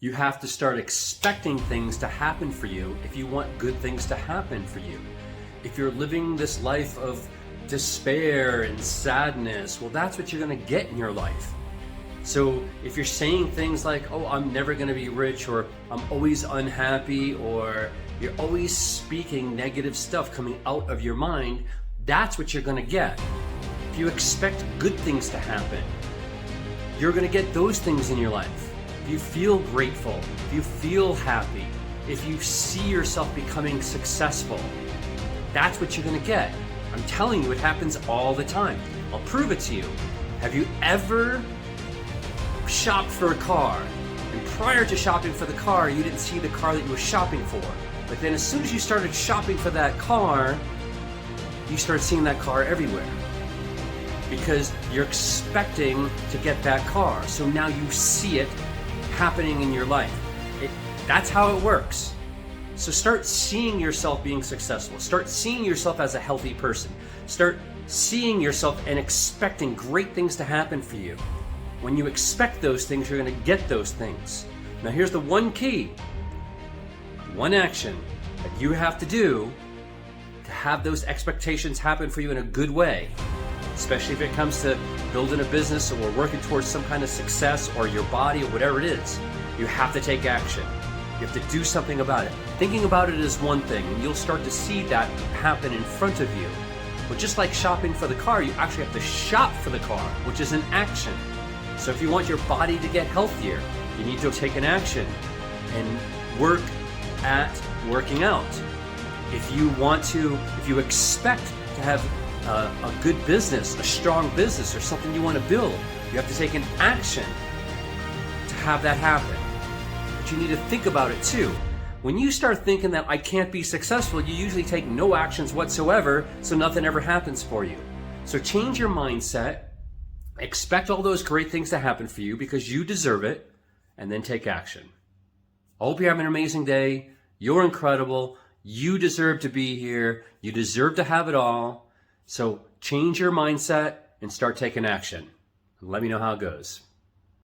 You have to start expecting things to happen for you if you want good things to happen for you. If you're living this life of despair and sadness, well, that's what you're going to get in your life. So if you're saying things like, oh, I'm never going to be rich, or I'm always unhappy, or you're always speaking negative stuff coming out of your mind, that's what you're going to get. If you expect good things to happen, you're going to get those things in your life. If you feel grateful, if you feel happy, if you see yourself becoming successful, that's what you're going to get. I'm telling you, it happens all the time. I'll prove it to you. Have you ever shopped for a car, and prior to shopping for the car, you didn't see the car that you were shopping for? But then as soon as you started shopping for that car, you start seeing that car everywhere, because you're expecting to get that car. So now you see it happening in your life. That's how it works. So start seeing yourself being successful. Start seeing yourself as a healthy person. Start seeing yourself and expecting great things to happen for you. When you expect those things, you're going to get those things. Now here's the one key, one action that you have to do to have those expectations happen for you in a good way. Especially if it comes to building a business or working towards some kind of success, or your body, or whatever it is. You have to take action. You have to do something about it. Thinking about it is one thing, and you'll start to see that happen in front of you. But just like shopping for the car, you actually have to shop for the car, which is an action. So if you want your body to get healthier, you need to take an action and work at working out. If you expect to have a good business, a strong business, or something you want to build, you have to take an action to have that happen. But you need to think about it too. When you start thinking that I can't be successful, you usually take no actions whatsoever, so nothing ever happens for you. So change your mindset, expect all those great things to happen for you because you deserve it, and then take action. I hope you have an amazing day. You're incredible. You deserve to be here. You deserve to have it all. So change your mindset and start taking action. Let me know how it goes.